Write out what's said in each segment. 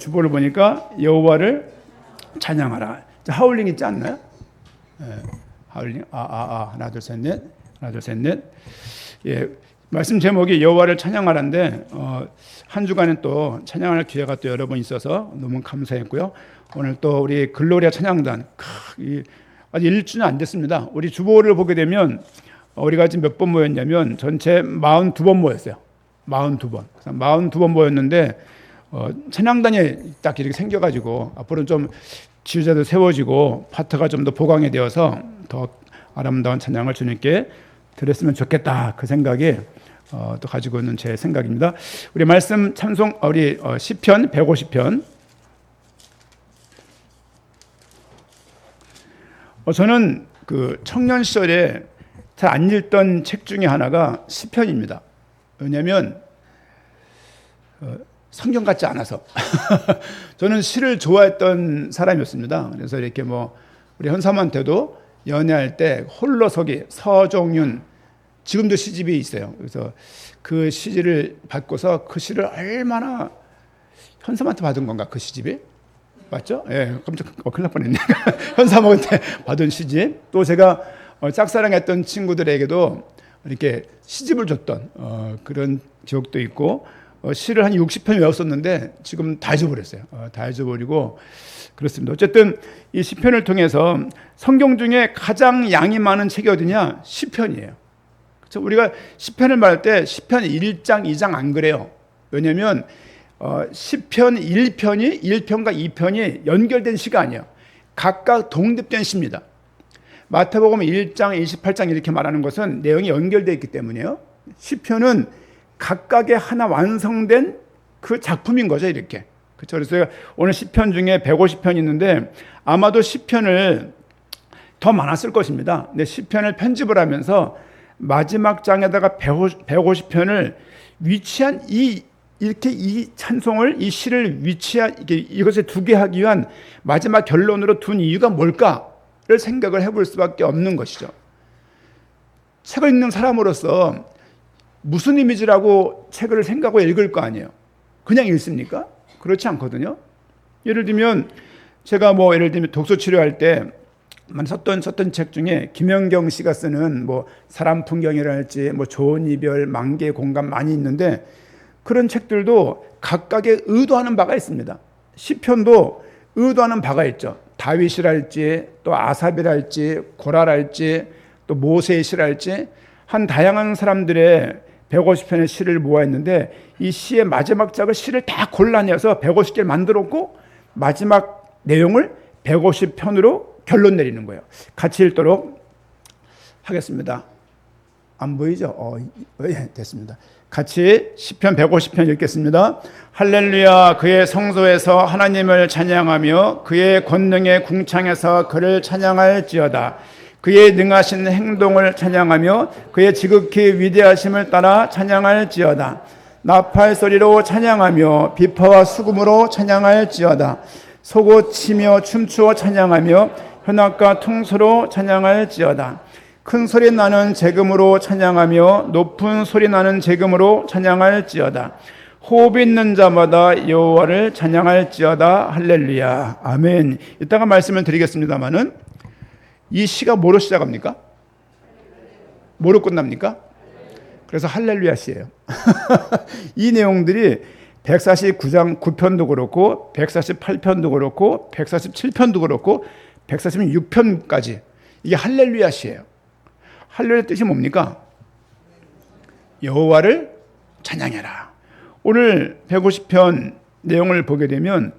주보를 보니까 여호와를 찬양하라. 하울링 있지 않나요? 하울링. 하나 둘 셋 넷. 하나 둘 셋 넷. 예, 말씀 제목이 여호와를 찬양하라인데 한 주간은 또 찬양할 기회가 또 여러 번 있어서 너무 감사했고요. 오늘 또 우리 글로리아 찬양단 아직 1주는 안 됐습니다. 우리 주보를 보게 되면 우리가 지금 몇 번 모였냐면 전체 42번 모였어요. 42번. 42번 모였는데 찬양단이 딱 이렇게 생겨가지고 앞으로는 좀 지휘자도 세워지고 파트가 좀 더 보강이 되어서 더 아름다운 찬양을 주님께 드렸으면 좋겠다. 그 생각이 또 가지고 있는 제 생각입니다. 우리 말씀 찬송 우리 시편 150편. 저는 그 청년 시절에 잘 안 읽던 책 중에 하나가 시편입니다. 왜냐하면 성경 같지 않아서 저는 시를 좋아했던 사람이었습니다. 그래서 이렇게 우리 현삼한테도 연애할 때 홀로서기 서정윤 지금도 시집이 있어요. 그래서 그 시집을 받고서 그 시를 얼마나 현삼한테 받은 건가 그 시집이? 맞죠? 예, 깜짝 큰일 날 뻔했네. 현삼한테 받은 시집. 또 제가 짝사랑했던 친구들에게도 이렇게 시집을 줬던 그런 기억도 있고 시를 한 60편 외웠었는데 지금 다 잊어버렸어요. 다 잊어버리고 그렇습니다. 어쨌든 이 시편을 통해서 성경 중에 가장 양이 많은 책이 어디냐? 시편이에요. 그렇죠? 우리가 시편을 말할 때 시편 1장, 2장 안 그래요. 왜냐하면 시편 1편이 1편과 2편이 연결된 시가 아니에요. 각각 독립된 시입니다. 마태복음 1장, 28장 이렇게 말하는 것은 내용이 연결되어 있기 때문이에요. 시편은 각각의 하나 완성된 그 작품인 거죠, 이렇게. 그렇죠. 그래서 오늘 시편 중에 150편이 있는데 아마도 시편을 더 많았을 것입니다. 근데 시편을 편집을 하면서 마지막 장에다가 150편을 위치한 이렇게 이 찬송을 이 시를 이것을 두게 하기 위한 마지막 결론으로 둔 이유가 뭘까를 생각을 해볼 수밖에 없는 것이죠. 책을 읽는 사람으로서 무슨 이미지라고 책을 생각하고 읽을 거 아니에요. 그냥 읽습니까? 그렇지 않거든요. 예를 들면 제가 예를 들면 독서 치료할 때 썼던 책 중에 김연경 씨가 쓰는 사람 풍경이랄지 좋은 이별, 만개 공감 많이 있는데 그런 책들도 각각의 의도하는 바가 있습니다. 시편도 의도하는 바가 있죠. 다윗이랄지 또 아삽이랄지 고라랄지 또 모세시랄지 한 다양한 사람들의 150편의 시를 모아있는데 이 시의 마지막 작을 시를 다 골라내서 150개를 만들었고 마지막 내용을 150편으로 결론 내리는 거예요. 같이 읽도록 하겠습니다. 안 보이죠? 예, 됐습니다. 같이 시편 150편 읽겠습니다. 할렐루야. 그의 성소에서 하나님을 찬양하며 그의 권능의 궁창에서 그를 찬양할지어다. 그의 능하신 행동을 찬양하며 그의 지극히 위대하심을 따라 찬양할지어다. 나팔 소리로 찬양하며 비파와 수금으로 찬양할지어다. 속옷 치며 춤추어 찬양하며 현악과 통소로 찬양할지어다. 큰 소리 나는 제금으로 찬양하며 높은 소리 나는 제금으로 찬양할지어다. 호흡 있는 자마다 여호와를 찬양할지어다. 할렐루야. 아멘. 이따가 말씀을 드리겠습니다마는 이 시가 뭐로 시작합니까? 뭐로 끝납니까? 그래서 할렐루야 시예요. 이 내용들이 149장 9편도 그렇고 148편도 그렇고 147편도 그렇고 146편까지 이게 할렐루야 시예요. 할렐루야 뜻이 뭡니까? 여호와를 찬양해라. 오늘 150편 내용을 보게 되면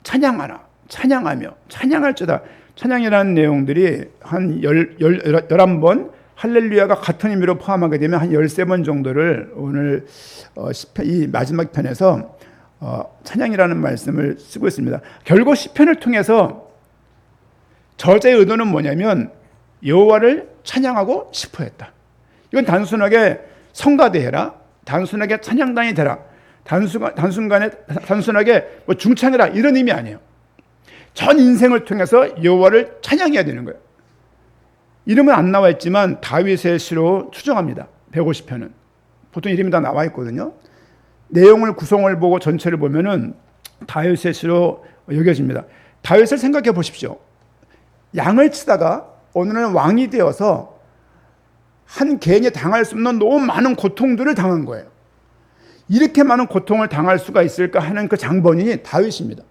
찬양하라, 찬양하며, 찬양할지어다. 찬양이라는 내용들이 한 11번 할렐루야가 같은 의미로 포함하게 되면 한 13번 정도를 오늘 이 마지막 편에서 찬양이라는 말씀을 쓰고 있습니다. 결국 시편을 통해서 저자의 의도는 뭐냐면 여호와를 찬양하고 싶어 했다. 이건 단순하게 성가대해라, 단순하게 찬양단이 되라, 단순하게 중창해라 이런 의미 아니에요. 전 인생을 통해서 여호와를 찬양해야 되는 거예요. 이름은 안 나와 있지만 다윗의 시로 추정합니다. 150편은 보통 이름이 다 나와 있거든요. 내용을 구성을 보고 전체를 보면은 다윗의 시로 여겨집니다. 다윗을 생각해 보십시오. 양을 치다가 어느 날 왕이 되어서 한 개인이 당할 수 없는 너무 많은 고통들을 당한 거예요. 이렇게 많은 고통을 당할 수가 있을까 하는 그 장본인이 다윗입니다.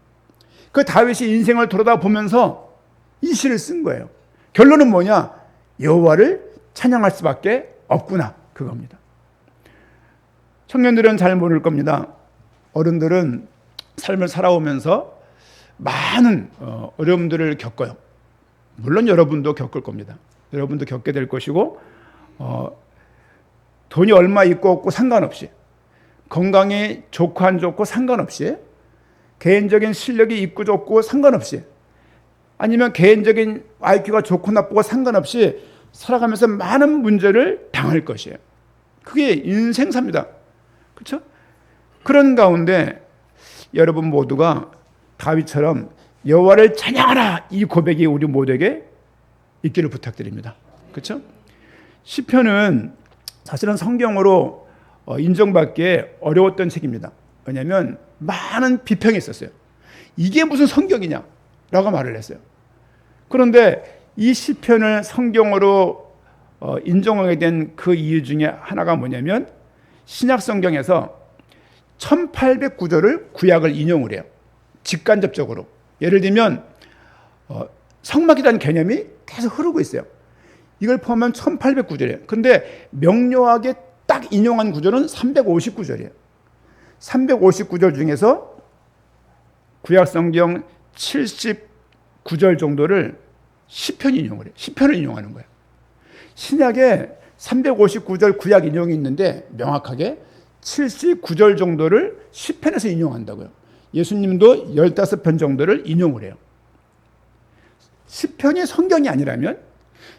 그 다윗이 인생을 돌아다보면서 이 시를 쓴 거예요. 결론은 뭐냐? 여호와를 찬양할 수밖에 없구나, 그겁니다. 청년들은 잘 모를 겁니다. 어른들은 삶을 살아오면서 많은 어려움들을 겪어요. 물론 여러분도 겪을 겁니다. 여러분도 겪게 될 것이고, 돈이 얼마 있고 없고 상관없이, 건강이 좋고 안 좋고 상관없이, 개인적인 실력이 있고 좋고 상관없이, 아니면 개인적인 IQ가 좋고 나쁘고 상관없이 살아가면서 많은 문제를 당할 것이에요. 그게 인생사입니다. 그렇죠? 그런 가운데 여러분 모두가 다윗처럼 여호와를 찬양하라, 이 고백이 우리 모두에게 있기를 부탁드립니다. 그렇죠? 시편은 사실은 성경으로 인정받기에 어려웠던 책입니다. 왜냐하면 많은 비평이 있었어요. 이게 무슨 성경이냐 라고 말을 했어요. 그런데 이 시편을 성경으로 인정하게 된 그 이유 중에 하나가 뭐냐면, 신약 성경에서 1800구절을 구약을 인용을 해요. 직간접적으로. 예를 들면 성막이라는 개념이 계속 흐르고 있어요. 이걸 포함하면 1800구절이에요. 근데 명료하게 딱 인용한 구절은 350구절이에요. 350구절 중에서 구약 성경 79절 정도를 시편이 인용을 해요. 시편을 인용하는 거예요. 신약에 359절 구약 인용이 있는데 명확하게 79절 정도를 시편에서 인용한다고요. 예수님도 15편 정도를 인용을 해요. 시편이 성경이 아니라면,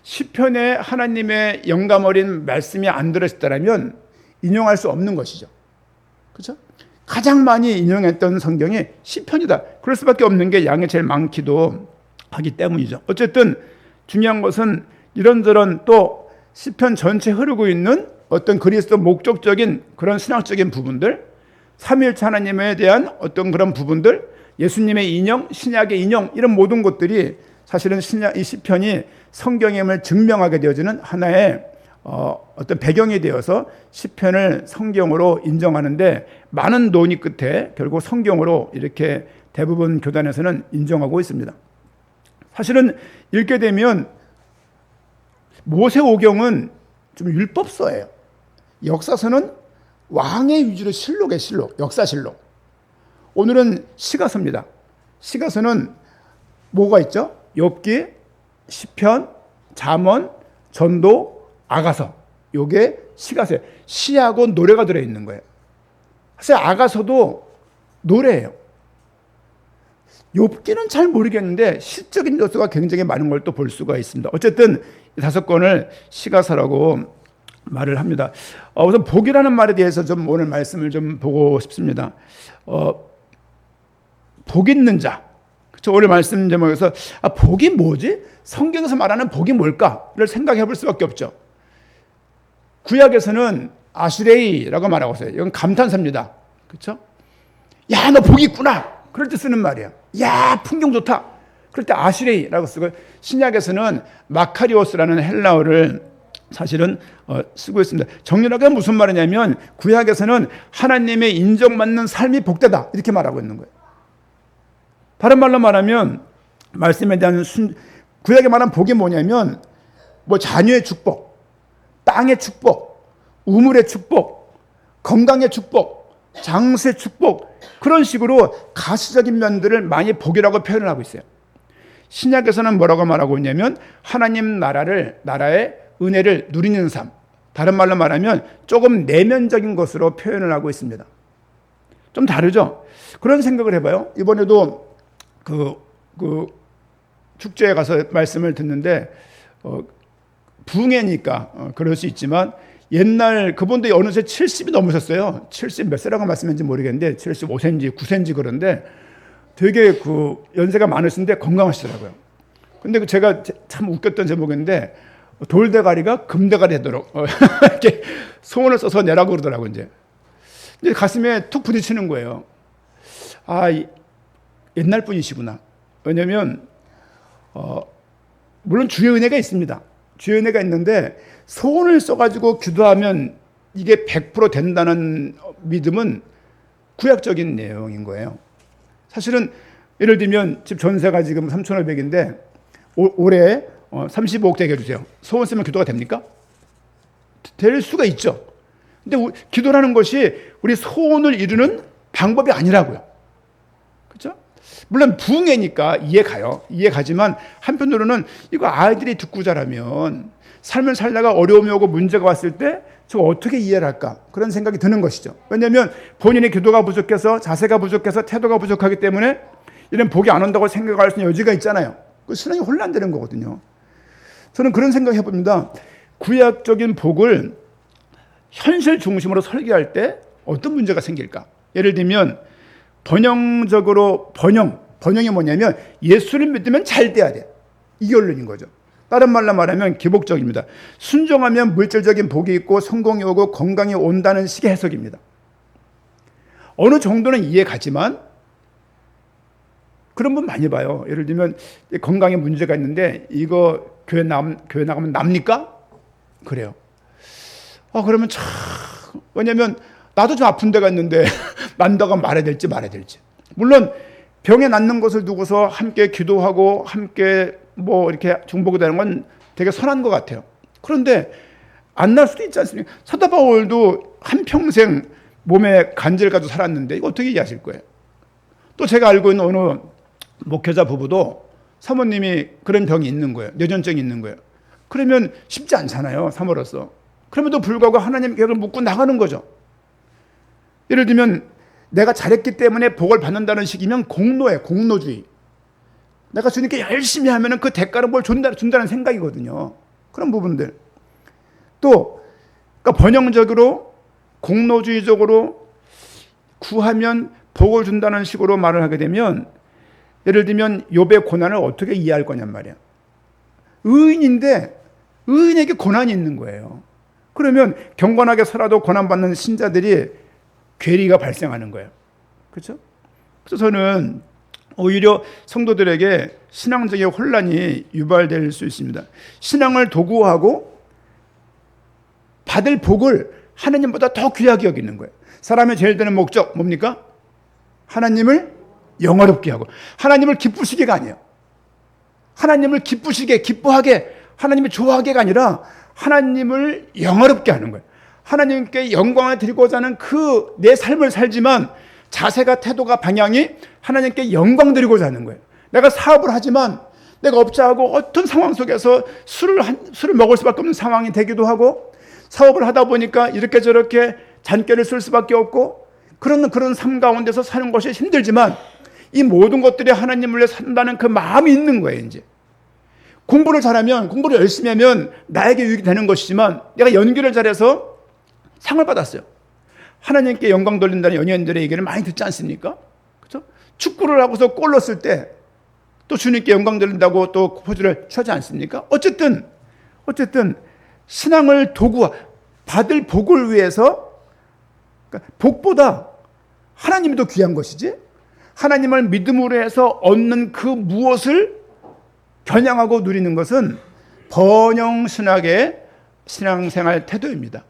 시편에 하나님의 영감 어린 말씀이 안 들어있다면 인용할 수 없는 것이죠. 그렇죠? 가장 많이 인용했던 성경이 시편이다. 그럴 수밖에 없는 게 양이 제일 많기도 하기 때문이죠. 어쨌든 중요한 것은 이런저런 또 시편 전체 흐르고 있는 어떤 그리스도 목적적인 그런 신학적인 부분들, 삼위일체 하나님에 대한 어떤 그런 부분들, 예수님의 인용, 신약의 인용, 이런 모든 것들이 사실은 이 시편이 성경임을 증명하게 되어지는 하나의 어떤 배경이 되어서 시편을 성경으로 인정하는데 많은 논의 끝에 결국 성경으로 이렇게 대부분 교단에서는 인정하고 있습니다. 사실은 읽게 되면 모세오경은 좀 율법서예요. 역사서는 왕의 위주로 실록의 실록, 역사실록. 오늘은 시가서입니다. 시가서는 뭐가 있죠? 욥기, 시편, 잠언, 전도, 아가서. 요게 시가서예요. 시하고 노래가 들어있는 거예요. 사실 아가서도 노래예요. 욥기는 잘 모르겠는데 시적인 요소가 굉장히 많은 걸 또 볼 수가 있습니다. 어쨌든 이 5권을 시가서라고 말을 합니다. 우선 복이라는 말에 대해서 좀 오늘 말씀을 좀 보고 싶습니다. 복 있는 자. 그렇죠? 오늘 말씀 제목에서 복이 뭐지? 성경에서 말하는 복이 뭘까를 생각해 볼 수밖에 없죠. 구약에서는 아슈레이라고 말하고 있어요. 이건 감탄사입니다. 그렇죠? 야, 너 복이 있구나. 그럴 때 쓰는 말이야. 야, 풍경 좋다. 그럴 때 아슈레이라고 쓰고, 신약에서는 마카리오스라는 헬라어를 사실은 쓰고 있습니다. 정렬하게 무슨 말이냐면, 구약에서는 하나님의 인정받는 삶이 복되다 이렇게 말하고 있는 거예요. 다른 말로 말하면, 말씀에 대한 구약에 말한 복이 뭐냐면, 뭐 자녀의 축복, 땅의 축복, 우물의 축복, 건강의 축복, 장수의 축복, 그런 식으로 가시적인 면들을 많이 복이라고 표현을 하고 있어요. 신약에서는 뭐라고 말하고 있냐면, 하나님 나라의 은혜를 누리는 삶, 다른 말로 말하면 조금 내면적인 것으로 표현을 하고 있습니다. 좀 다르죠? 그런 생각을 해봐요. 이번에도 그 축제에 가서 말씀을 듣는데, 부흥회니까 그럴 수 있지만, 옛날 그분도 어느새 70이 넘으셨어요. 70 몇 세라고 말씀했는지 모르겠는데 75세인지 9세인지 그런데 되게 그 연세가 많으신데 건강하시더라고요. 근데 제가 참 웃겼던 제목인데, 돌대가리가 금대가리 되도록 이렇게 소원을 써서 내라고 그러더라고요. 이제 근데 가슴에 툭 부딪히는 거예요. 아, 옛날 분이시구나. 왜냐면 물론 주의 은혜가 있습니다. 주의 은혜가 있는데 소원을 써가지고 기도하면 이게 100% 된다는 믿음은 구약적인 내용인 거예요. 사실은 예를 들면 집 전세가 지금 3,500인데 올해 35억 되게 해주세요. 소원 쓰면 기도가 됩니까? 될 수가 있죠. 근데 기도라는 것이 우리 소원을 이루는 방법이 아니라고요. 그렇죠? 물론 부흥회니까 이해가요. 이해가지만 한편으로는 이거 아이들이 듣고 자라면 삶을 살다가 어려움이 오고 문제가 왔을 때 저거 어떻게 이해를 할까? 그런 생각이 드는 것이죠. 왜냐하면 본인의 기도가 부족해서 자세가 부족해서 태도가 부족하기 때문에 이런 복이 안 온다고 생각할 수 있는 여지가 있잖아요. 그 신앙이 혼란되는 거거든요. 저는 그런 생각 해봅니다. 구약적인 복을 현실 중심으로 설계할 때 어떤 문제가 생길까? 예를 들면 번영이 뭐냐면 예수를 믿으면 잘 돼야 돼. 이게 원론인 거죠. 다른 말로 말하면 기복적입니다. 순종하면 물질적인 복이 있고 성공이 오고 건강이 온다는 식의 해석입니다. 어느 정도는 이해가지만 그런 분 많이 봐요. 예를 들면 건강에 문제가 있는데 이거 교회 나가면 납니까? 그래요. 그러면 참, 왜냐면 나도 좀 아픈 데가 있는데 난다고 말해야 될지 말아야 될지. 물론 병에 낫는 것을 두고서 함께 기도하고 함께 뭐 이렇게 중보가 되는 건 되게 선한 것 같아요. 그런데 안 날 수도 있지 않습니까? 사도 바울도 한평생 몸에 간질을 가지고 살았는데 이거 어떻게 이해하실 거예요? 또 제가 알고 있는 어느 목회자 부부도 사모님이 그런 병이 있는 거예요. 뇌전증이 있는 거예요. 그러면 쉽지 않잖아요. 사모로서. 그럼에도 불구하고 하나님 계획을 묻고 나가는 거죠. 예를 들면 내가 잘했기 때문에 복을 받는다는 식이면 공로예요. 공로주의. 내가 주님께 열심히 하면 그 대가를 뭘 준다는 생각이거든요. 그런 부분들. 또 그러니까 번영적으로 공로주의적으로 구하면 복을 준다는 식으로 말을 하게 되면 예를 들면 욥의 고난을 어떻게 이해할 거냔 말이야. 의인인데 의인에게 고난이 있는 거예요. 그러면 경건하게 살아도 고난받는 신자들이 괴리가 발생하는 거예요. 그렇죠? 그래서 저는 오히려 성도들에게 신앙적인 혼란이 유발될 수 있습니다. 신앙을 도구하고 받을 복을 하나님보다 더 귀하게 여기는 거예요. 사람의 제일 되는 목적 뭡니까? 하나님을 영화롭게 하고 하나님을 기쁘시게가 아니에요. 하나님을 기쁘시게 기뻐하게 하나님이 좋아하게가 아니라 하나님을 영화롭게 하는 거예요. 하나님께 영광을 드리고자 하는 그 내 삶을 살지만 자세가 태도가 방향이 하나님께 영광 드리고자 하는 거예요. 내가 사업을 하지만 내가 업자하고 어떤 상황 속에서 술을 먹을 수밖에 없는 상황이 되기도 하고 사업을 하다 보니까 이렇게 저렇게 잔꾀를 쓸 수밖에 없고 그런 삶 가운데서 사는 것이 힘들지만 이 모든 것들이 하나님을 위해 산다는 그 마음이 있는 거예요. 이제 공부를 잘하면 공부를 열심히 하면 나에게 유익이 되는 것이지만 내가 연기를 잘해서 상을 받았어요. 하나님께 영광 돌린다는 연예인들의 얘기를 많이 듣지 않습니까? 그렇죠? 축구를 하고서 골 넣었을 때 또 주님께 영광 돌린다고 또 포즈를 취하지 않습니까? 어쨌든 신앙을 도구 받을 복을 위해서 그러니까 복보다 하나님이 더 귀한 것이지 하나님을 믿음으로 해서 얻는 그 무엇을 겨냥하고 누리는 것은 번영신학의 신앙생활 태도입니다.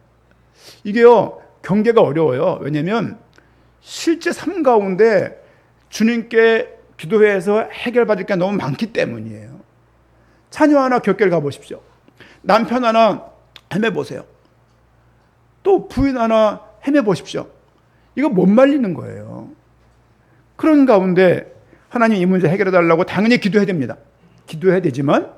이게요 경계가 어려워요. 왜냐하면 실제 삶 가운데 주님께 기도해서 해결받을 게 너무 많기 때문이에요. 자녀 하나 격결 가보십시오. 남편 하나 헤매보세요. 또 부인 하나 헤매보십시오. 이거 못 말리는 거예요. 그런 가운데 하나님 이 문제 해결해달라고 당연히 기도해야 됩니다. 기도해야 되지만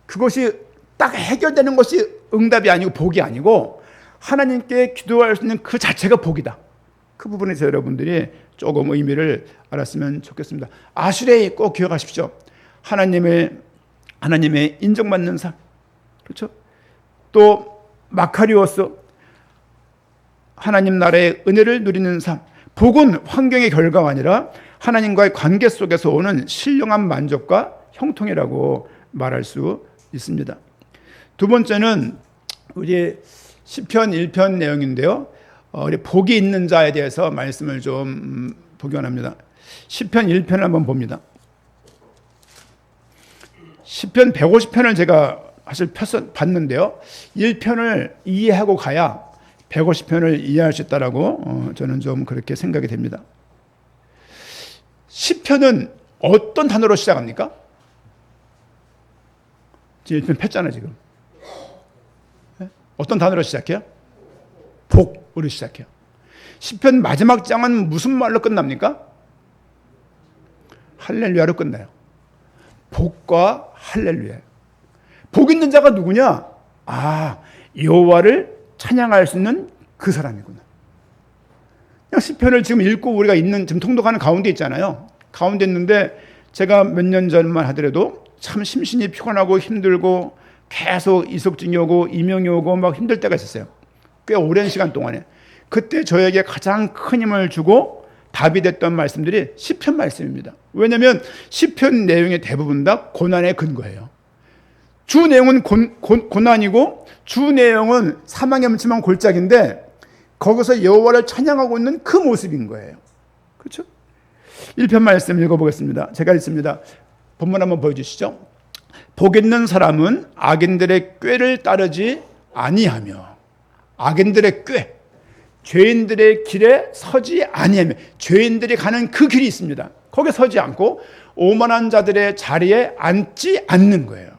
그것이 딱 해결되는 것이 응답이 아니고 복이 아니고 하나님께 기도할 수 있는 그 자체가 복이다. 그 부분에서 여러분들이 조금 의미를 알았으면 좋겠습니다. 아수레이 꼭 기억하십시오. 하나님의 인정받는 삶, 그렇죠? 또 마카리오스 하나님 나라의 은혜를 누리는 삶. 복은 환경의 결과가 아니라 하나님과의 관계 속에서 오는 신령한 만족과 형통이라고 말할 수 있습니다. 두 번째는 우리 시편 1편 내용인데요. 우리 복이 있는 자에 대해서 말씀을 좀 보기 원합니다. 시편 1편을 한번 봅니다. 시편 150편을 제가 사실 봤는데요. 1편을 이해하고 가야 150편을 이해할 수 있다라고 저는 좀 그렇게 생각이 됩니다. 시편은 어떤 단어로 시작합니까? 지금 1편 폈잖아요, 지금. 어떤 단어로 시작해요? 복으로 시작해요. 시편 마지막 장은 무슨 말로 끝납니까? 할렐루야로 끝나요. 복과 할렐루야. 복 있는 자가 누구냐? 여호와를 찬양할 수 있는 그 사람이구나. 시편을 지금 읽고 우리가 있는 지금 통독하는 가운데 있잖아요. 가운데 있는데 제가 몇 년 전만 하더라도 참 심신이 피곤하고 힘들고 계속 이석증이 오고 이명이 오고 막 힘들 때가 있었어요. 꽤 오랜 시간 동안에. 그때 저에게 가장 큰 힘을 주고 답이 됐던 말씀들이 시편 말씀입니다. 왜냐하면 시편 내용의 대부분 다 고난의 근거예요. 주 내용은 고난이고 주 내용은 사망의 음침한 골짜기인데 거기서 여호와를 찬양하고 있는 그 모습인 거예요. 그렇죠? 1편 말씀 읽어보겠습니다. 제가 읽습니다. 본문 한번 보여주시죠. 복 있는 사람은 악인들의 꾀를 따르지 아니하며 악인들의 꾀, 죄인들의 길에 서지 아니하며 죄인들이 가는 그 길이 있습니다. 거기에 서지 않고 오만한 자들의 자리에 앉지 않는 거예요.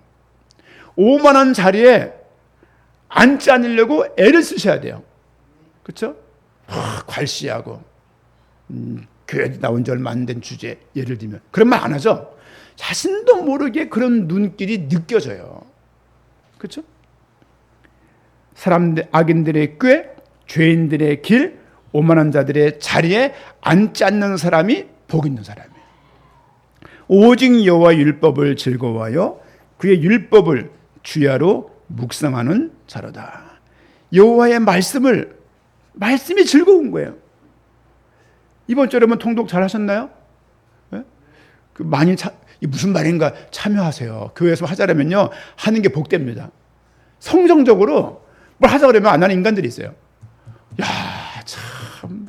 오만한 자리에 앉지 않으려고 애를 쓰셔야 돼요. 그렇죠? 괄시하고 교회 나온 지 얼마 안 된 주제 예를 들면 그런 말 안 하죠. 자신도 모르게 그런 눈길이 느껴져요. 그렇죠? 사람들 악인들의 꾀, 죄인들의 길, 오만한 자들의 자리에 앉지 않는 사람이 복 있는 사람이에요. 오직 여호와 율법을 즐거워하여 그의 율법을 주야로 묵상하는 자로다. 여호와의 말씀이 즐거운 거예요. 이번 주 여러분 통독 잘 하셨나요? 네? 많이 무슨 말인가 참여하세요. 교회에서 하자라면요 하는 게 복됩니다. 성정적으로 뭘 하자 그러면 안 하는 인간들이 있어요. 야, 참.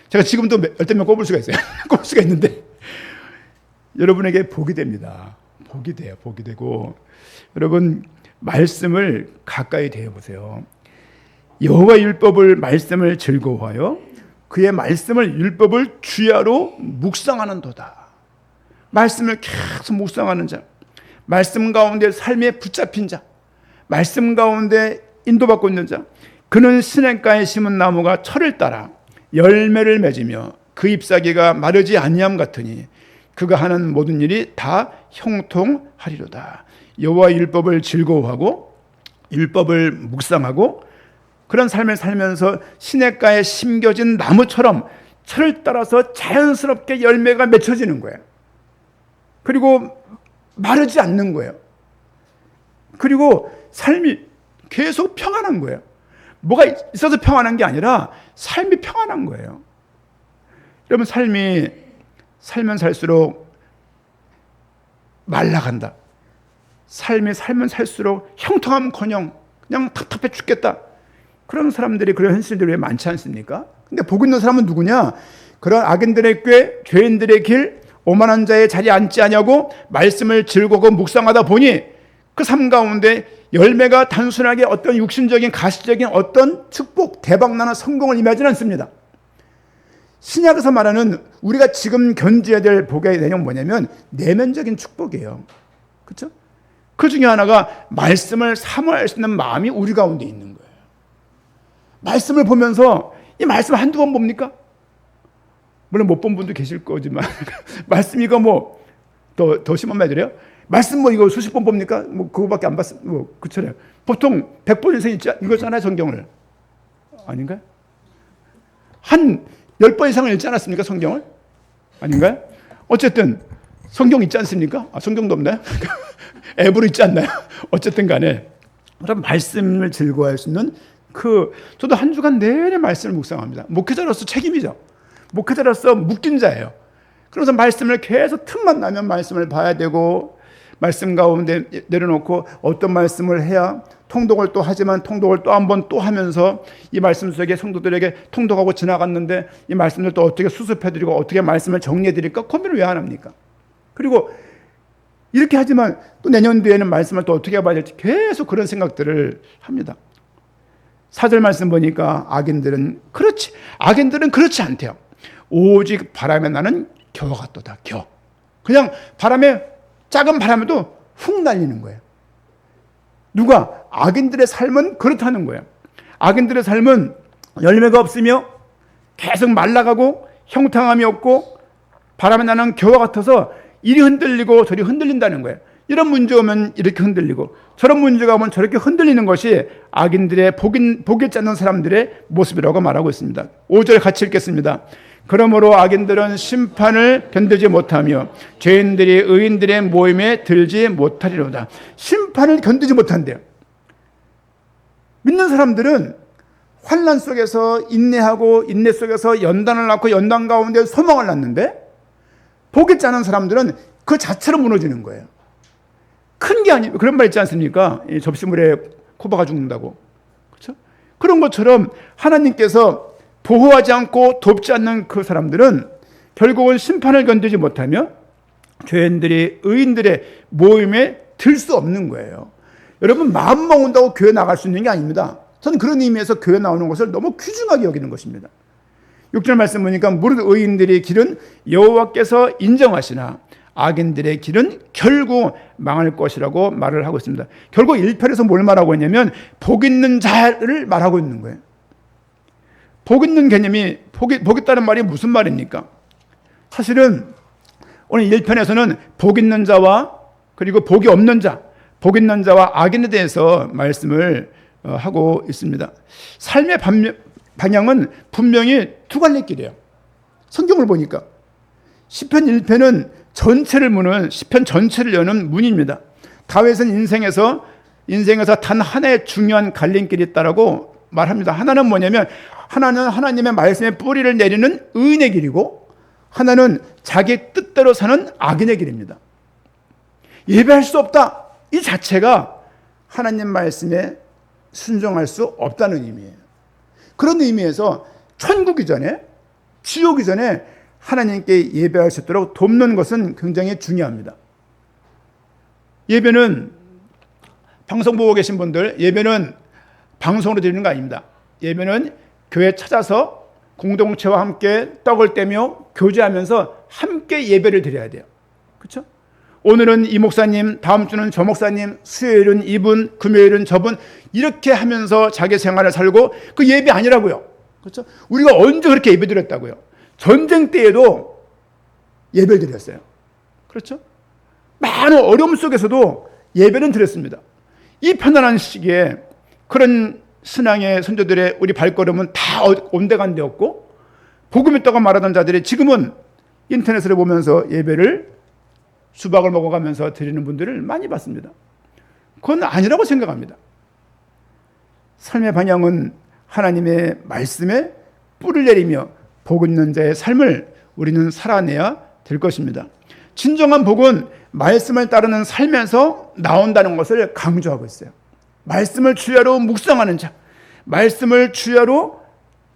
제가 지금도 열댓 명 꼽을 수가 있어요. 꼽을 수가 있는데 여러분에게 복이 됩니다. 복이 돼요. 복이 되고 여러분 말씀을 가까이 대해 보세요. 여호와 율법을 말씀을 즐거워하여 그의 말씀을 율법을 주야로 묵상하는도다. 말씀을 계속 묵상하는 자, 말씀 가운데 삶에 붙잡힌 자, 말씀 가운데 인도받고 있는 자, 그는 시냇가에 심은 나무가 철을 따라 열매를 맺으며 그 잎사귀가 마르지 아니함 같으니 그가 하는 모든 일이 다 형통하리로다. 여호와 율법을 즐거워하고 율법을 묵상하고 그런 삶을 살면서 시냇가에 심겨진 나무처럼 철을 따라서 자연스럽게 열매가 맺혀지는 거예요. 그리고 마르지 않는 거예요. 그리고 삶이 계속 평안한 거예요. 뭐가 있어서 평안한 게 아니라 삶이 평안한 거예요. 여러분 삶이 살면 살수록 말라간다. 삶이 살면 살수록 형통함커녕 그냥 답답해 죽겠다. 그런 사람들이 그런 현실들이 왜 많지 않습니까? 근데 복 있는 사람은 누구냐? 그런 악인들의 꾀, 죄인들의 길, 오만한 자의 자리에 앉지 아니하고 말씀을 즐거워 묵상하다 보니 그 삶 가운데 열매가 단순하게 어떤 육신적인 가시적인 어떤 축복, 대박나는 성공을 임하지는 않습니다. 신약에서 말하는 우리가 지금 견지해야 될 복의 내용은 뭐냐면 내면적인 축복이에요. 그렇죠? 그 중에 하나가 말씀을 사모할 수 있는 마음이 우리 가운데 있는 거예요. 말씀을 보면서 이 말씀 한두 번 봅니까? 물론 못 본 분도 계실 거지만 말씀 이거 뭐 더 심한 말들이에요. 말씀 뭐 이거 수십 번 봅니까? 뭐 그거밖에 안 봤어. 뭐 그렇잖아요. 보통 100번 이상 읽었잖아요, 성경을. 아닌가요? 한 10번 이상을 읽지 않았습니까, 성경을? 아닌가요? 어쨌든 성경 있지 않습니까? 성경도 없나요? 앱으로 있지 않나요? 어쨌든 간에 그럼 말씀을 즐거워할 수 있는 저도 한 주간 내내 말씀을 묵상합니다. 목회자로서 책임이죠. 목회자로서 묶인 자예요. 그래서 말씀을 계속 틈만 나면 말씀을 봐야 되고 말씀 가운데 내려놓고 어떤 말씀을 해야 통독을 또 하지만 통독을 또 한 번 또 하면서 이 말씀 속에 성도들에게 통독하고 지나갔는데 이 말씀을 또 어떻게 수습해드리고 어떻게 말씀을 정리해드릴까 고민을 왜 안 합니까? 그리고 이렇게 하지만 또 내년도에는 말씀을 또 어떻게 봐야 될지 계속 그런 생각들을 합니다. 4절 말씀 보니까 악인들은 그렇지 않대요. 오직 바람에 나는 겨와 같도다. 겨. 그냥 작은 바람에도 훅 날리는 거예요. 누가? 악인들의 삶은 그렇다는 거예요. 악인들의 삶은 열매가 없으며 계속 말라가고 형통함이 없고 바람에 나는 겨와 같아서 이리 흔들리고 저리 흔들린다는 거예요. 이런 문제 오면 이렇게 흔들리고 저런 문제가 오면 저렇게 흔들리는 것이 악인들의 복이 짰는 사람들의 모습이라고 말하고 있습니다. 5절 같이 읽겠습니다. 그러므로 악인들은 심판을 견디지 못하며 죄인들이 의인들의 모임에 들지 못하리로다. 심판을 견디지 못한대요. 믿는 사람들은 환난 속에서 인내하고 인내 속에서 연단을 낳고 연단 가운데 소망을 낳는데 복이 짜는 사람들은 그 자체로 무너지는 거예요. 큰 게 아니고 그런 말 있지 않습니까? 이 접시물에 코바가 죽는다고. 그렇죠? 그런 것처럼 하나님께서 보호하지 않고 돕지 않는 그 사람들은 결국은 심판을 견디지 못하며 죄인들이 의인들의 모임에 들 수 없는 거예요. 여러분 마음 먹는다고 교회 나갈 수 있는 게 아닙니다. 저는 그런 의미에서 교회 나오는 것을 너무 귀중하게 여기는 것입니다. 6절 말씀 보니까 무릇 의인들의 길은 여호와께서 인정하시나 악인들의 길은 결국 망할 것이라고 말을 하고 있습니다. 결국 1편에서 뭘 말하고 있냐면 복 있는 자를 말하고 있는 거예요. 복 있는 개념이 복 있다는 말이 무슨 말입니까? 사실은 오늘 1편에서는 복 있는 자와 그리고 복이 없는 자, 복 있는 자와 악인에 대해서 말씀을 하고 있습니다. 삶의 방향은 분명히 두 갈래 길이에요. 성경을 보니까 시편 1편은 전체를 무는 시편 전체를 여는 문입니다. 다윗은 인생에서 단 하나의 중요한 갈림길이 있다라고 말합니다. 하나는 뭐냐면 하나는 하나님의 말씀에 뿌리를 내리는 의인의 길이고 하나는 자기 뜻대로 사는 악인의 길입니다. 예배할 수 없다. 이 자체가 하나님 말씀에 순종할 수 없다는 의미예요. 그런 의미에서 천국 이전에 지옥 이전에 하나님께 예배할 수 있도록 돕는 것은 굉장히 중요합니다. 예배는 방송 보고 계신 분들 예배는 방송으로 드리는 거 아닙니다. 예배는 교회 찾아서 공동체와 함께 떡을 떼며 교제하면서 함께 예배를 드려야 돼요. 그렇죠? 오늘은 이 목사님, 다음 주는 저 목사님, 수요일은 이분, 금요일은 저분 이렇게 하면서 자기 생활을 살고 그 예배 아니라고요. 그렇죠? 우리가 언제 그렇게 예배 드렸다고요? 전쟁 때에도 예배를 드렸어요. 그렇죠? 많은 어려움 속에서도 예배는 드렸습니다. 이 편안한 시기에 그런 신앙의 선조들의 우리 발걸음은 다 온데간데였고 복음 있다고 말하던 자들이 지금은 인터넷을 보면서 예배를 수박을 먹어가면서 드리는 분들을 많이 봤습니다. 그건 아니라고 생각합니다. 삶의 방향은 하나님의 말씀에 뿔을 내리며 복 있는 자의 삶을 우리는 살아내야 될 것입니다. 진정한 복은 말씀을 따르는 삶에서 나온다는 것을 강조하고 있어요. 말씀을 주야로 묵상하는 자, 말씀을 주야로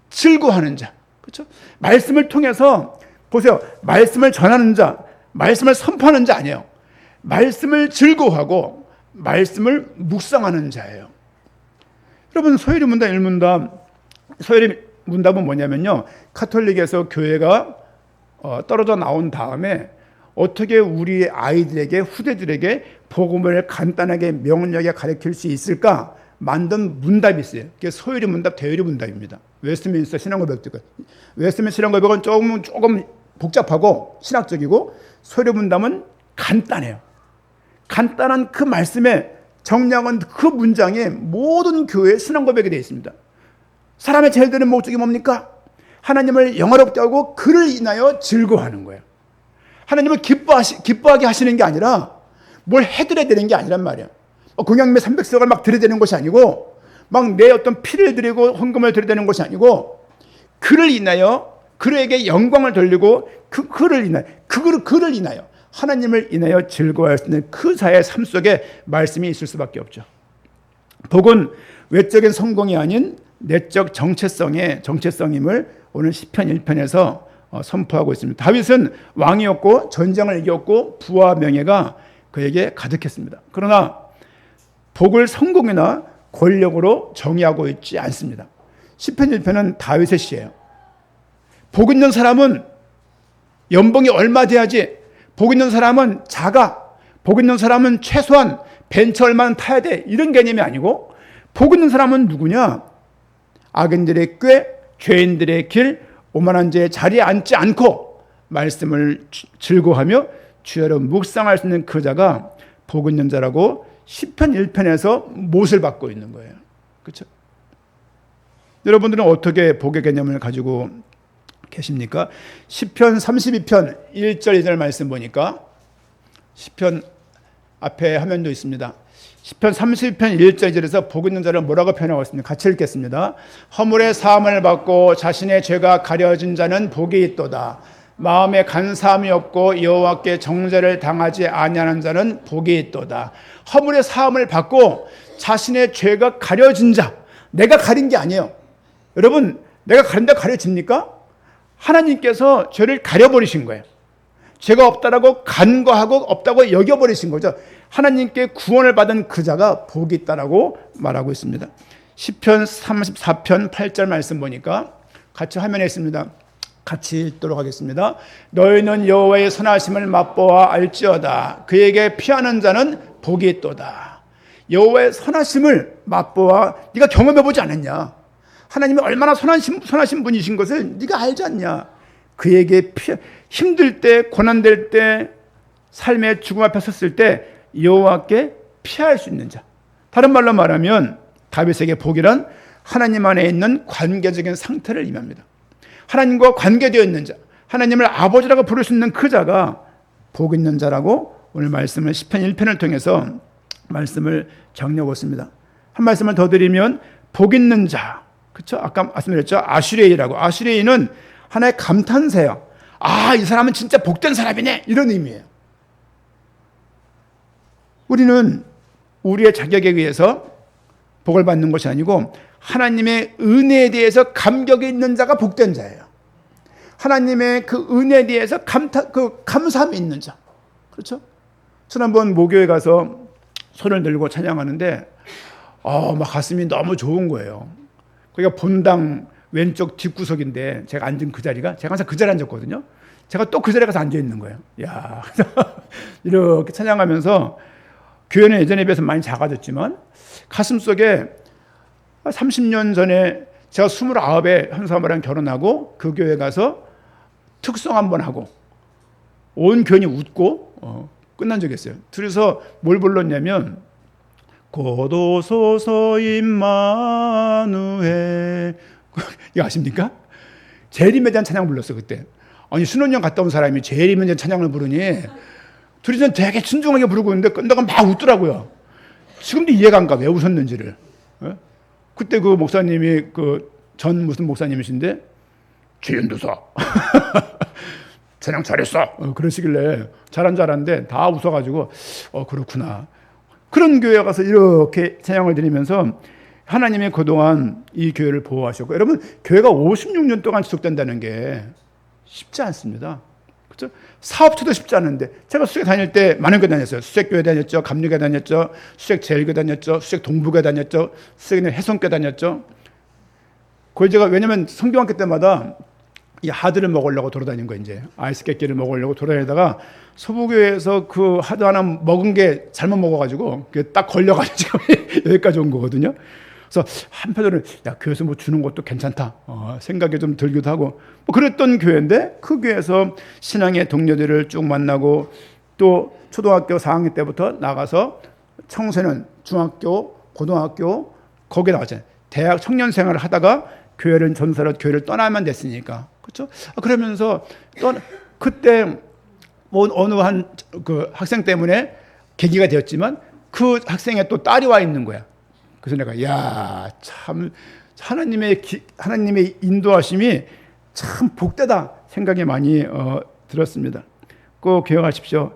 즐거워하는 자, 그렇죠? 말씀을 통해서 보세요. 말씀을 전하는 자, 말씀을 선포하는 자 아니에요. 말씀을 즐거워하고 말씀을 묵상하는 자예요. 여러분 소요리 문답 1문답 소요리 문답은 뭐냐면요. 가톨릭에서 교회가 떨어져 나온 다음에 어떻게 우리 아이들에게 후대들에게 복음을 간단하게 명료하게 가르칠 수 있을까 만든 문답이 있어요. 그게 소요리 문답, 대요리 문답입니다. 웨스트민스터 신앙고백도 웨스트민스터 신앙고백은 조금 복잡하고 신학적이고 소요리 문답은 간단해요. 간단한 그 말씀에 정량은 그 문장에 모든 교회의 신앙고백이 되어 있습니다. 사람의 제일 되는 목적이 뭡니까? 하나님을 영화롭게 하고 그를 인하여 즐거워하는 거예요. 하나님을 기뻐하게 하시는 게 아니라 뭘 해드려야 되는 게 아니란 말이에요. 공양매 300석을 막 드려야 되는 것이 아니고 막 내 어떤 피를 드리고 헌금을 드려야 되는 것이 아니고 그를 인하여 그에게 영광을 돌리고 그를 인하여 하나님을 인하여 즐거워할 수 있는 그 자의 삶 속에 말씀이 있을 수밖에 없죠. 복은 외적인 성공이 아닌 내적 정체성임을 오늘 시편 1편에서 선포하고 있습니다. 다윗은 왕이었고 전쟁을 이겼고 부와 명예가 그에게 가득했습니다. 그러나 복을 성공이나 권력으로 정의하고 있지 않습니다. 시편 1편은 다윗의 시예요. 복 있는 사람은 연봉이 얼마 돼야지, 복 있는 사람은 자가, 복 있는 사람은 최소한 벤츠 얼마는 타야 돼, 이런 개념이 아니고, 복 있는 사람은 누구냐? 악인들의 꾀, 죄인들의 길, 오만한 자의 자리에 앉지 않고 말씀을 즐거워하며 주야로 묵상할 수 있는 그 자가 복 있는 자라고 시편 1편에서 못을 받고 있는 거예요. 그렇죠? 여러분들은 어떻게 복의 개념을 가지고 계십니까? 시편 32편 1절 2절 말씀 보니까, 시편 앞에 화면도 있습니다. 시편 32편 1절 2절에서 복 있는 자를 뭐라고 표현하고 있습니까? 같이 읽겠습니다. 허물의 사함을 받고 자신의 죄가 가려진 자는 복이 있도다. 마음에 간사함이 없고 여호와께 정죄를 당하지 아니하는 자는 복이 있도다. 허물의 사함을 받고 자신의 죄가 가려진 자, 내가 가린 게 아니에요. 여러분, 내가 가린다 가려집니까? 하나님께서 죄를 가려버리신 거예요. 죄가 없다라고 간과하고 없다고 여겨버리신 거죠. 하나님께 구원을 받은 그 자가 복이 있다라고 말하고 있습니다. 시편 34편 8절 말씀 보니까 같이 화면에 있습니다. 같이 읽도록 하겠습니다. 너희는 여호와의 선하심을 맛보아 알지어다. 그에게 피하는 자는 복이 있도다. 여호와의 선하심을 맛보아, 네가 경험해보지 않았냐? 하나님이 얼마나 선하신 분이신 것을 네가 알지 않냐? 그에게 힘들 때, 고난될 때, 삶의 죽음 앞에 섰을 때 여호와께 피할 수 있는 자. 다른 말로 말하면 다윗에게 복이란 하나님 안에 있는 관계적인 상태를 의미합니다. 하나님과 관계되어 있는 자, 하나님을 아버지라고 부를 수 있는 그 자가 복 있는 자라고 오늘 말씀을 시편 1편을 통해서 말씀을 정리하고 있습니다. 한 말씀을 더 드리면 복 있는 자, 그렇죠? 아까 말씀드렸죠? 아슈레이라고. 아슈레이는 하나의 감탄사예요. 아, 이 사람은 진짜 복된 사람이네, 이런 의미예요. 우리는 우리의 자격에 의해서 복을 받는 것이 아니고 하나님의 은혜에 대해서 감격이 있는 자가 복된 자예요. 하나님의 그 은혜에 대해서 감사함이 있는 자. 그렇죠? 지난번 모교에 가서 손을 들고 찬양하는데 막 가슴이 너무 좋은 거예요. 거기가 본당 왼쪽 뒷구석인데 제가 앉은 그 자리가, 제가 항상 그 자리에 앉았거든요. 제가 또 그 자리에 가서 앉아 있는 거예요. 야, 이렇게 찬양하면서 교회는 예전에 비해서 많이 작아졌지만 가슴 속에 30년 전에 제가 29에 현사모랑 결혼하고 그 교회 가서 특성 한번 하고 온 교인이 웃고 끝난 적이 있어요. 둘이서 뭘 불렀냐면 고도소서 임마누엘, 이거 아십니까? 재림에 대한 찬양 불렀어 그때. 아니 신혼여행 갔다 온 사람이 재림에 대한 찬양을 부르니 둘이서 되게 순종하게 부르고 있는데 끝나고 막 웃더라고요. 지금도 이해가 안 가, 왜 웃었는지를. 그때 그 목사님이 전 무슨 목사님이신데 최윤두서 찬양 잘했어, 그러시길래 잘한 줄 알았는데 다 웃어가지고 그렇구나. 그런 교회에 가서 이렇게 찬양을 드리면서 하나님이 그동안 이 교회를 보호하셨고, 여러분 교회가 56년 동안 지속된다는 게 쉽지 않습니다. 그렇죠? 사업체도 쉽지 않은데 제가 수색 다닐 때 많은 교회 다녔어요. 수색교회 다녔죠, 감리교회 다녔죠, 수색제일교회 다녔죠, 수색동부교회 다녔죠, 수색은 해성교회 다녔죠. 그걸 제가, 왜냐면 성경학교 때마다 이 하드를 먹으려고 돌아다닌 거예요. 이제 아이스 깨끼를 먹으려고 돌아다니다가 서부교회에서 그 하드 하나 먹은 게 잘못 먹어가지고 그게 딱 걸려가지고 여기까지 온 거거든요. 그래서 한편으로는 야, 교회에서 뭐 주는 것도 괜찮다 생각이 좀 들기도 하고 뭐 그랬던 교회인데, 그 교회에서 신앙의 동료들을 쭉 만나고 또 초등학교 4학년 때부터 나가서 청소년, 중학교, 고등학교 거기에 나왔잖아요. 대학 청년 생활을 하다가 교회를 전사로 교회를 떠나면 됐으니까, 그렇죠? 그러면서 또 그때 뭐 어느 한 그 학생 때문에 계기가 되었지만 그 학생의 또 딸이 와 있는 거야. 그래서 내가 야, 참 하나님의 인도하심이 참 복되다 생각이 많이 들었습니다. 꼭 기억하십시오.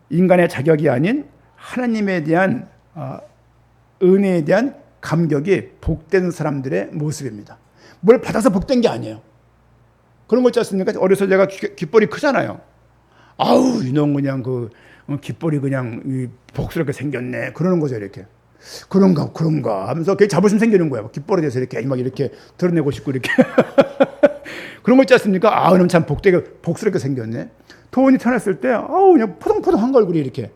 인간의 자격이 아닌 하나님에 대한 은혜에 대한 감격이 복된 사람들의 모습입니다. 뭘 받아서 복된 게 아니에요. 그런 거 있지 않습니까? 어려서 제가 귓볼이 크잖아요. 아우, 이놈 그냥 귓볼이 그냥 복스럽게 생겼네. 그러는 거죠, 이렇게. 그런가 하면서 그게 자부심 생기는 거예요. 귓볼에 대해서 이렇게 막 이렇게 드러내고 싶고 이렇게. 그런 거 있지 않습니까? 아, 그럼 참 복스럽게 생겼네. 도원이 태어났을 때, 아우, 그냥 포동포동한 거 얼굴이 이렇게.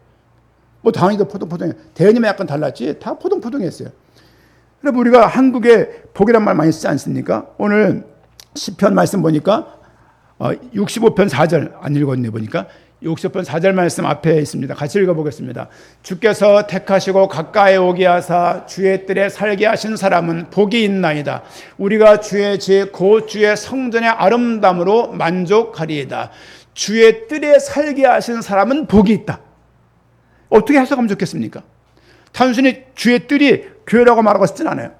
뭐 당연히도 포동포동해. 대현이만 약간 달랐지, 다 포동포동했어요. 그래서 우리가 한국에 복이란 말 많이 쓰지 않습니까? 오늘 시편 말씀 보니까 65편 4절 안 읽었네 보니까 60편 4절 말씀 앞에 있습니다. 같이 읽어보겠습니다. 주께서 택하시고 가까이 오게 하사 주의 뜰에 살게 하신 사람은 복이 있나이다. 우리가 주의 집 곧 주의 성전의 아름다움으로 만족하리이다. 주의 뜰에 살게 하신 사람은 복이 있다. 어떻게 해석하면 좋겠습니까? 단순히 주의 뜰이 교회라고 말하고 싶진 않아요.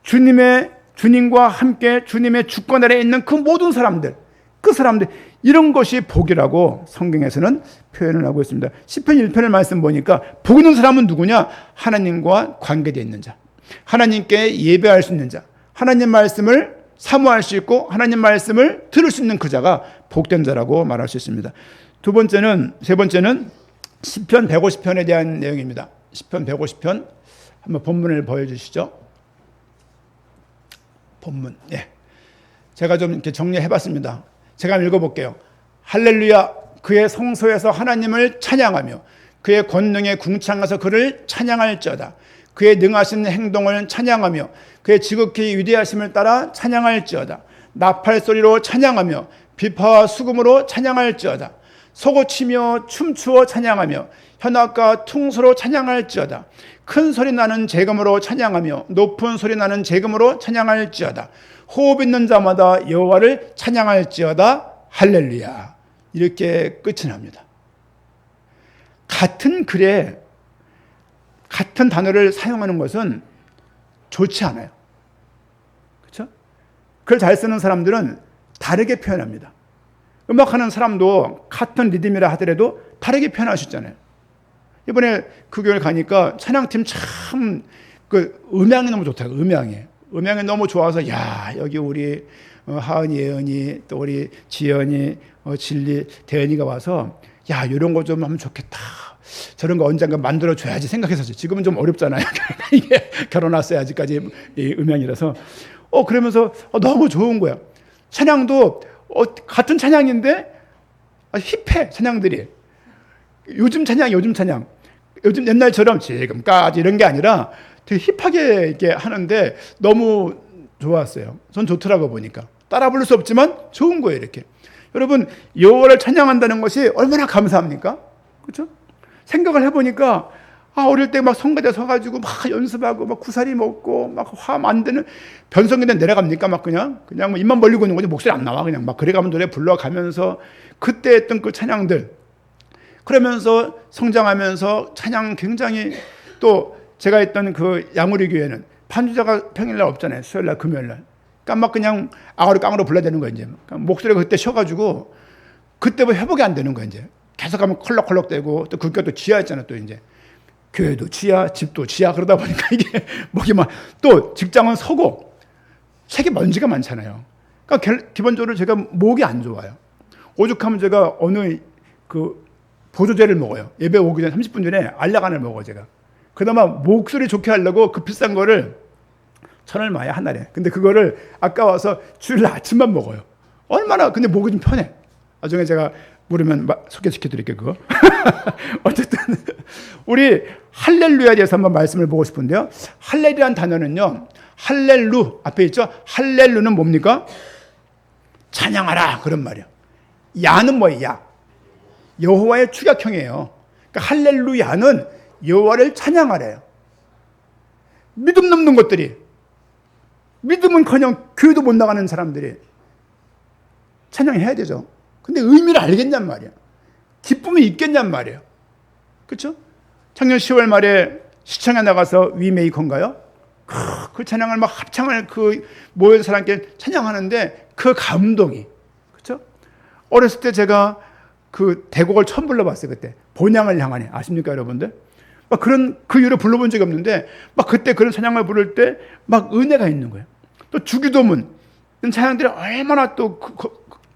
주님과 함께 주님의 주권 아래 있는 그 모든 사람들, 이런 것이 복이라고 성경에서는 표현을 하고 있습니다. 시편 1편의 말씀 보니까 복 있는 사람은 누구냐? 하나님과 관계되어 있는 자, 하나님께 예배할 수 있는 자, 하나님 말씀을 사모할 수 있고 하나님 말씀을 들을 수 있는 그 자가 복된 자라고 말할 수 있습니다. 세 번째는 시편 150편에 대한 내용입니다. 시편 150편 한번 본문을 보여주시죠. 본문. 예. 제가 좀 이렇게 정리해봤습니다. 제가 읽어볼게요. 할렐루야, 그의 성소에서 하나님을 찬양하며 그의 권능에 궁창해서 그를 찬양할지어다. 그의 능하신 행동을 찬양하며 그의 지극히 위대하심을 따라 찬양할지어다. 나팔 소리로 찬양하며 비파와 수금으로 찬양할지어다. 소고치며 춤추어 찬양하며 현악과 퉁소로 찬양할지어다. 큰 소리 나는 재금으로 찬양하며 높은 소리 나는 재금으로 찬양할지어다. 호흡 있는 자마다 여호와를 찬양할지어다. 할렐루야. 이렇게 끝이 납니다. 같은 글에 같은 단어를 사용하는 것은 좋지 않아요. 그렇죠? 글 잘 쓰는 사람들은 다르게 표현합니다. 음악하는 사람도 같은 리듬이라 하더라도 다르게 표현할 수 있잖아요. 이번에 그 교회를 가니까 찬양팀 참 음향이 너무 좋다고. 음향이 너무 좋아서 여기 우리 하은이, 예은이, 또 우리 지연이, 진리, 대현이가 와서 이런 거 좀 하면 좋겠다. 저런 거 언젠가 만들어줘야지 생각했었죠. 지금은 좀 어렵잖아요. 이게 결혼 왔어요. 아직까지 음향이라서. 그러면서 너무 좋은 거야. 찬양도 같은 찬양인데 힙해, 찬양들이. 요즘 찬양. 요즘 옛날처럼 지금까지 이런 게 아니라 되게 힙하게 이렇게 하는데 너무 좋았어요. 전 좋더라고 보니까. 따라 부를 수 없지만 좋은 거예요, 이렇게. 여러분, 여호와를 찬양한다는 것이 얼마나 감사합니까? 그렇죠? 생각을 해보니까 어릴 때 막 성가대 서가지고 막 연습하고 막 구사리 먹고 막 화 만드는 변성기대 내려갑니까? 막 그냥 뭐 입만 벌리고 있는 거지 목소리 안 나와 그냥 막 그래가면 노래 불러가면서 그때 했던 그 찬양들 그러면서 성장하면서 찬양 굉장히 또 제가 했던 그 양우리 교회는 반주자가 평일날 없잖아요. 수요일날 금요일날 그러니까 막 그냥 앙으로 깡으로 불러야 되는 거예요. 이제 그러니까 목소리가 그때 쉬어가지고 그때 뭐 회복이 안 되는 거예요. 이제 계속 하면 컬럭컬럭대고 또 그게 또 지하였잖아요. 또 이제 교회도 지하, 집도 지하 그러다 보니까 이게 목이 막 또 직장은 서고 책에 먼지가 많잖아요. 그러니까 기본적으로 제가 목이 안 좋아요. 오죽하면 제가 어느 그 보조제를 먹어요. 예배 오기 전에 30분 전에 알약안을 먹어 제가. 그나마 목소리 좋게 하려고 그 비싼 거를 1,000얼마야 한 달에. 근데 그거를 아까워서 주일 아침만 먹어요. 얼마나 근데 목이 좀 편해. 나중에 제가 모르면 소개시켜 드릴게요, 그거. 어쨌든, 우리 할렐루야에 대해서 한번 말씀을 보고 싶은데요. 할렐이라는 단어는요, 할렐루, 앞에 있죠? 할렐루는 뭡니까? 찬양하라. 그런 말이에요. 야는 뭐예요, 야? 여호와의 축약형이에요. 그러니까 할렐루야는 여호와를 찬양하래요. 믿음 넘는 것들이, 믿음은커녕 교회도 못 나가는 사람들이 찬양해야 되죠. 근데 의미를 알겠냔 말이야. 기쁨이 있겠냔 말이에요. 그렇죠? 작년 10월 말에 시청에 나가서 위메이커인가요? 그 찬양을 막 합창을 모여서 사람께 찬양하는데 그 감동이 그렇죠? 어렸을 때 제가 그 대곡을 처음 불러봤어요. 그때 본향을 향하니 아십니까 여러분들? 막 그런 그 이후로 불러본 적이 없는데 막 그때 그런 찬양을 부를 때 막 은혜가 있는 거예요. 또 주기도문 이런 찬양들이 얼마나 또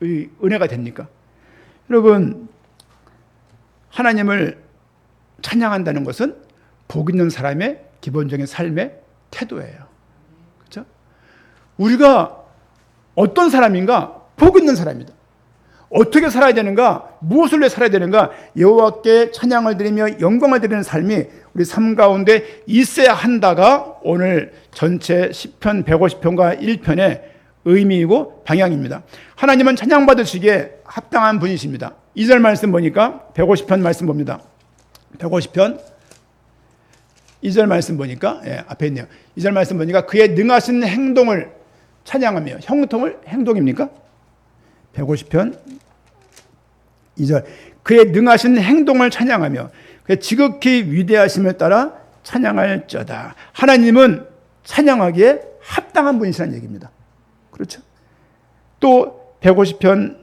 은혜가 됩니까? 여러분, 하나님을 찬양한다는 것은 복 있는 사람의 기본적인 삶의 태도예요. 그렇죠? 우리가 어떤 사람인가? 복 있는 사람이다. 어떻게 살아야 되는가? 무엇을 위해 살아야 되는가? 여호와께 찬양을 드리며 영광을 드리는 삶이 우리 삶 가운데 있어야 한다가 오늘 전체 시편 150편과 1편의 의미이고 방향입니다. 하나님은 찬양받으시기에 합당한 분이십니다. 2절 말씀 보니까 150편 말씀 봅니다. 150편 2절 말씀 보니까 앞에 있네요. 2절 말씀 보니까 그의 능하신 행동을 찬양하며 행동입니까? 150편 2절 그의 능하신 행동을 찬양하며 그의 지극히 위대하심을 따라 찬양할저다. 하나님은 찬양하기에 합당한 분이시라는 얘기입니다. 그렇죠? 또 150편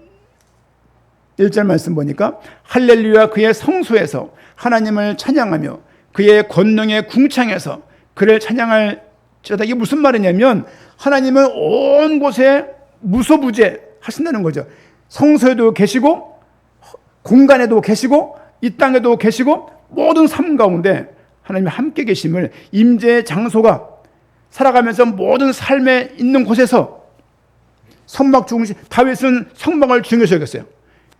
1절 말씀 보니까 할렐루야 그의 성소에서 하나님을 찬양하며 그의 권능의 궁창에서 그를 찬양할지어다. 이게 무슨 말이냐면 하나님은 온 곳에 무소부재 하신다는 거죠. 성소에도 계시고 공간에도 계시고 이 땅에도 계시고 모든 삶 가운데 하나님이 함께 계심을 임재의 장소가 살아가면서 모든 삶에 있는 곳에서 성막 중심 다윗은 성막을 중요시 여겼어요.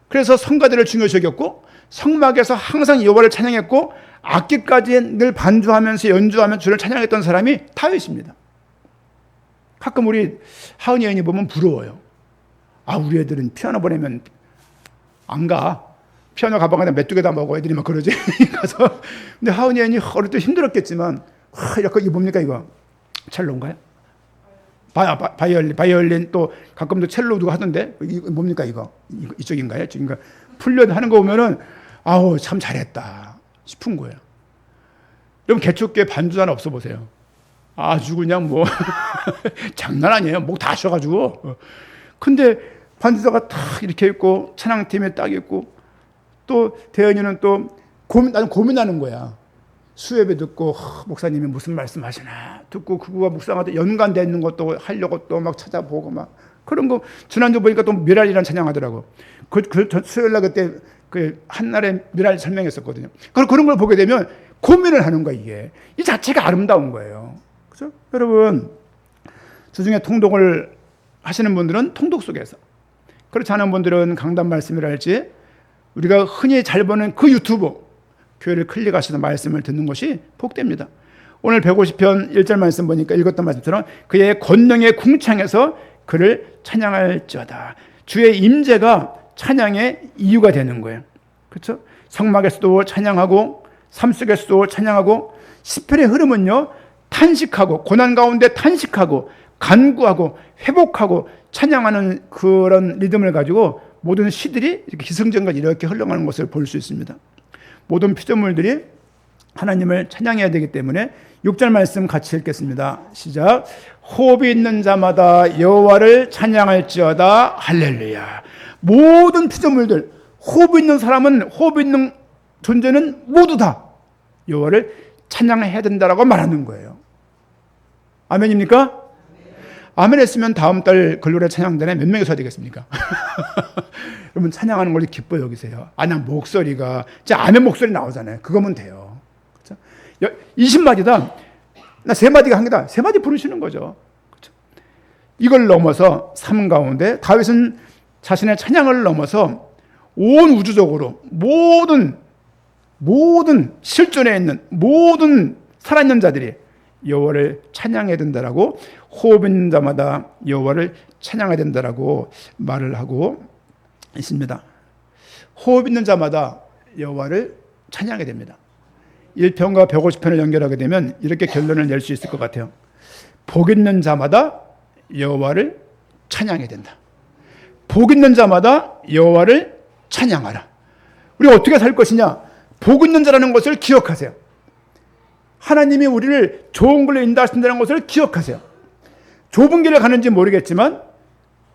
그래서 성가대를 중요시 여겼고 성막에서 항상 여호와를 찬양했고 악기까지 늘 반주하면서 연주하며 주를 찬양했던 사람이 다윗입니다. 가끔 우리 하은이 여인이 보면 부러워요. 우리 애들은 피아노 보내면 안 가. 피아노 가방에다 메뚜기다 먹어. 애들이 막 그러지. 가서. 근데 하은이 여인이 어릴 때 힘들었겠지만, 이거 뭡니까, 이거? 첼로인가요? 바이올린 또 가끔도 첼로 누가 하던데? 이거 뭡니까, 이거? 이쪽인가요? 이쪽인가? 풀려 하는 거 보면은, 참 잘했다. 싶은 거예요. 여러분, 개축교회 반주 하나 없어 보세요. 아주 그냥 뭐, 장난 아니에요. 목 다 쉬어가지고. 근데 반주자가 딱 이렇게 있고, 찬양팀에 딱 있고, 또 대현이는 또 나는 고민하는 거야. 수예배 듣고, 목사님이 무슨 말씀 하시나 듣고, 그거가 묵상하다 연관되어 있는 것도 하려고 또 막 찾아보고 막 그런 거. 지난주 보니까 또 미랄이라는 찬양하더라고. 수요일 날 그때 그 한날에 미랄 설명했었거든요. 그런 걸 보게 되면 고민을 하는 거야, 이게. 이 자체가 아름다운 거예요. 그죠? 여러분, 주중에 통독을 하시는 분들은 통독 속에서, 그렇지 않은 분들은 강단 말씀이랄지 우리가 흔히 잘 보는 그 유튜브 교회를 클릭하셔서 말씀을 듣는 것이 복됩니다. 오늘 150편 1절 말씀 보니까 읽었던 말씀처럼 그의 권능의 궁창에서 그를 찬양할지어다. 주의 임재가 찬양의 이유가 되는 거예요. 그렇죠? 성막에서도 찬양하고 삶 속에서도 찬양하고 시편의 흐름은요, 탄식하고 고난 가운데 탄식하고 간구하고 회복하고 찬양하는 그런 리듬을 가지고 모든 시들이 이렇게 기승전결 이렇게 흘러가는 것을 볼 수 있습니다. 모든 피조물들이 하나님을 찬양해야 되기 때문에 6절 말씀 같이 읽겠습니다. 시작. 호흡이 있는 자마다 여호와를 찬양할지어다. 할렐루야. 모든 피조물들, 호흡 있는 사람은, 호흡 있는 존재는 모두 다 여호와를 찬양해야 된다라고 말하는 거예요. 아멘입니까? 아멘 했으면 다음 달 글로리 찬양단에 몇 명이 서야 되겠습니까? 여러분, 찬양하는 걸 기뻐 여기세요. 난 목소리가, 아멘 목소리 나오잖아요. 그거면 돼요. 그렇죠? 20마디다. 나 3마디가 한 개다. 3마디 부르시는 거죠. 그렇죠? 이걸 넘어서 삶 가운데 다윗은 자신의 찬양을 넘어서 온 우주적으로 모든 실존에 있는 모든 살아있는 자들이 여호와를 찬양해야 된다라고, 호흡 있는 자마다 여호와를 찬양해야 된다라고 말을 하고 있습니다. 호흡 있는 자마다 여호와를 찬양해야 됩니다. 1편과 150편을 연결하게 되면 이렇게 결론을 낼 수 있을 것 같아요. 복 있는 자마다 여호와를 찬양해야 된다. 복 있는 자마다 여호와를 찬양하라. 우리가 어떻게 살 것이냐? 복 있는 자라는 것을 기억하세요. 하나님이 우리를 좋은 길로 인도하신다는 것을 기억하세요. 좁은 길을 가는지 모르겠지만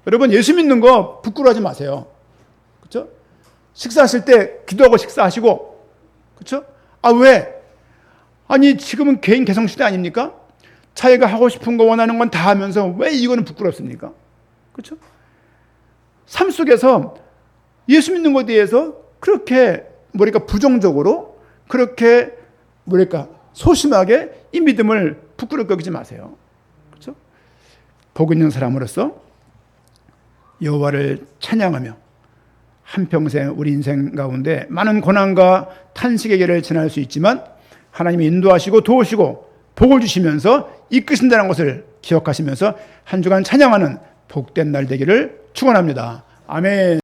여러분, 예수 믿는 거 부끄러워하지 마세요. 그렇죠? 식사하실 때 기도하고 식사하시고, 그렇죠? 왜? 아니 지금은 개인 개성 시대 아닙니까? 자기가 하고 싶은 거 원하는 건 다 하면서 왜 이거는 부끄럽습니까? 그렇죠? 삶 속에서 예수 믿는 것에 대해서 그렇게 부정적으로 그렇게 소심하게 이 믿음을 부끄럽게 여기지 마세요. 그렇죠? 복 있는 사람으로서 여호와를 찬양하며 한평생 우리 인생 가운데 많은 고난과 탄식의 길을 지날 수 있지만 하나님이 인도하시고 도우시고 복을 주시면서 이끄신다는 것을 기억하시면서 한 주간 찬양하는 복된 날 되기를 축원합니다. 아멘.